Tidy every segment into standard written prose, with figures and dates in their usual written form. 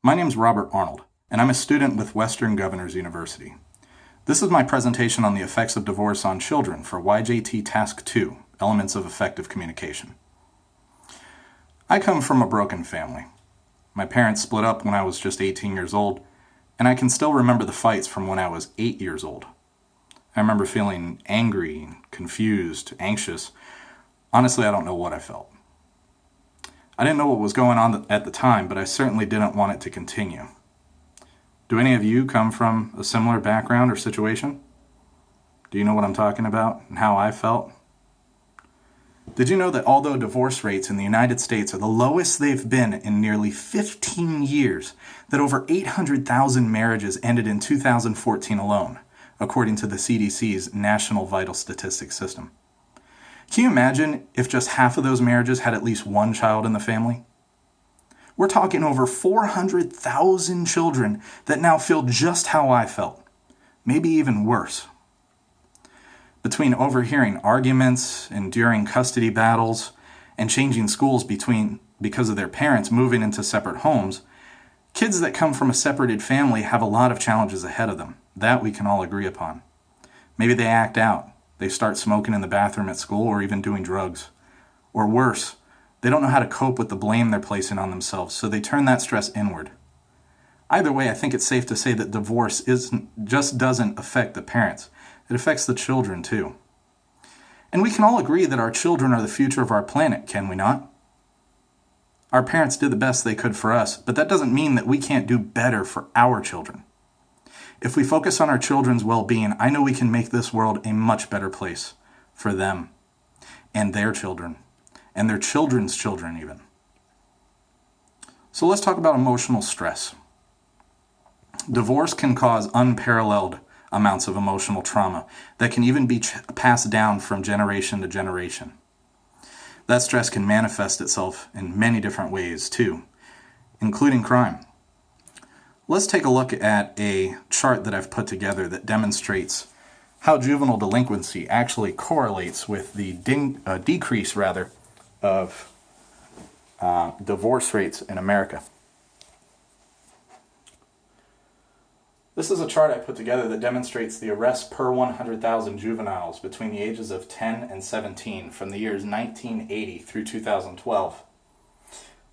My name's Robert Arnold, and I'm a student with Western Governors University. This is my presentation on the effects of divorce on children for YJT Task 2, Elements of Effective Communication. I come from a broken family. My parents split up when I was just 18 years old, and I can still remember the fights from when I was 8 years old. I remember feeling angry, confused, anxious. Honestly, I don't know what I felt. I didn't know what was going on at the time, but I certainly didn't want it to continue. Do any of you come from a similar background or situation? Do you know what I'm talking about and how I felt? Did you know that although divorce rates in the United States are the lowest they've been in nearly 15 years, that over 800,000 marriages ended in 2014 alone, according to the CDC's National Vital Statistics System? Can you imagine if just half of those marriages had at least one child in the family? We're talking over 400,000 children that now feel just how I felt, maybe even worse. Between overhearing arguments, enduring custody battles, and changing schools because of their parents moving into separate homes, kids that come from a separated family have a lot of challenges ahead of them. That we can all agree upon. Maybe they act out. They start smoking in the bathroom at school or even doing drugs. Or worse, they don't know how to cope with the blame they're placing on themselves, so they turn that stress inward. Either way, I think it's safe to say that divorce doesn't affect the parents. It affects the children too. And we can all agree that our children are the future of our planet, can we not? Our parents did the best they could for us, but that doesn't mean that we can't do better for our children. If we focus on our children's well-being, I know we can make this world a much better place for them and their children and their children's children even. So let's talk about emotional stress. Divorce can cause unparalleled amounts of emotional trauma that can even be passed down from generation to generation. That stress can manifest itself in many different ways too, including crime. Let's take a look at a chart that I've put together that demonstrates how juvenile delinquency actually correlates with the decrease of divorce rates in America. This is a chart I put together that demonstrates the arrests per 100,000 juveniles between the ages of 10 and 17 from the years 1980 through 2012.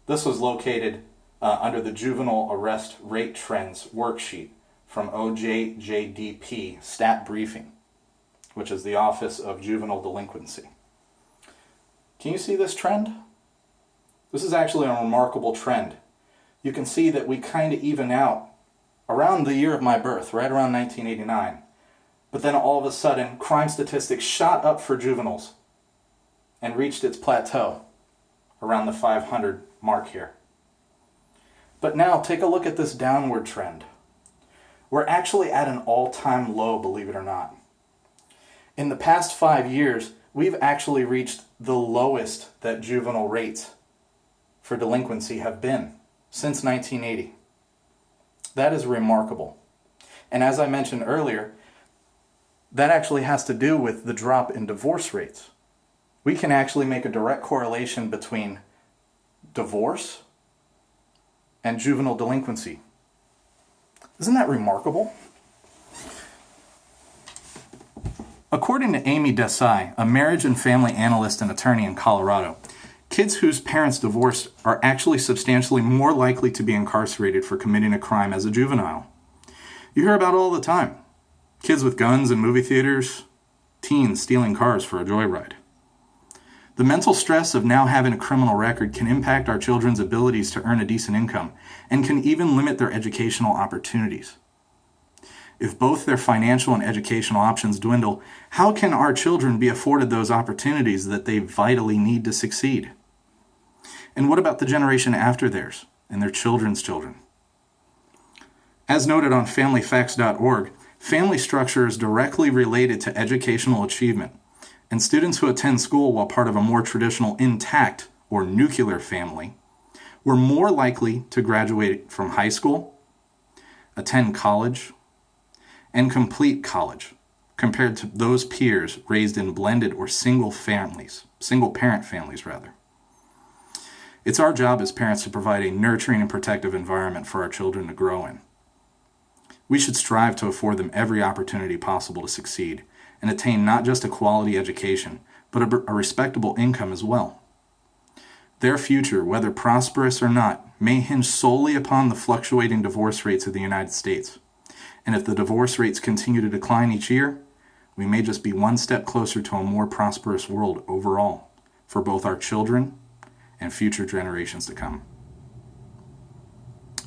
This was located under the Juvenile Arrest Rate Trends worksheet from YJT Stat Briefing, which is the Office of Juvenile Delinquency. Can you see this trend? This is actually a remarkable trend. You can see that we kind of even out around the year of my birth, right around 1989. But then all of a sudden, crime statistics shot up for juveniles and reached its plateau around the 500 mark here. But now take a look at this downward trend. We're actually at an all-time low, believe it or not. In the past 5 years, we've actually reached the lowest that juvenile rates for delinquency have been since 1980. That is remarkable. And as I mentioned earlier, that actually has to do with the drop in divorce rates. We can actually make a direct correlation between divorce and juvenile delinquency. Isn't that remarkable? According to Amy Desai, a marriage and family analyst and attorney in Colorado, kids whose parents divorced are actually substantially more likely to be incarcerated for committing a crime as a juvenile. You hear about it all the time. Kids with guns in movie theaters, teens stealing cars for a joyride. The mental stress of now having a criminal record can impact our children's abilities to earn a decent income and can even limit their educational opportunities. If both their financial and educational options dwindle, how can our children be afforded those opportunities that they vitally need to succeed? And what about the generation after theirs and their children's children? As noted on familyfacts.org, family structure is directly related to educational achievement, and students who attend school while part of a more traditional intact or nuclear family were more likely to graduate from high school, attend college, and complete college compared to those peers raised in blended or single parent families rather. It's our job as parents to provide a nurturing and protective environment for our children to grow in. We should strive to afford them every opportunity possible to succeed and attain not just a quality education, but a respectable income as well. Their future, whether prosperous or not, may hinge solely upon the fluctuating divorce rates of the United States. And if the divorce rates continue to decline each year, we may just be one step closer to a more prosperous world overall for both our children and future generations to come.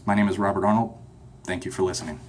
My name is Robert Arnold. Thank you for listening.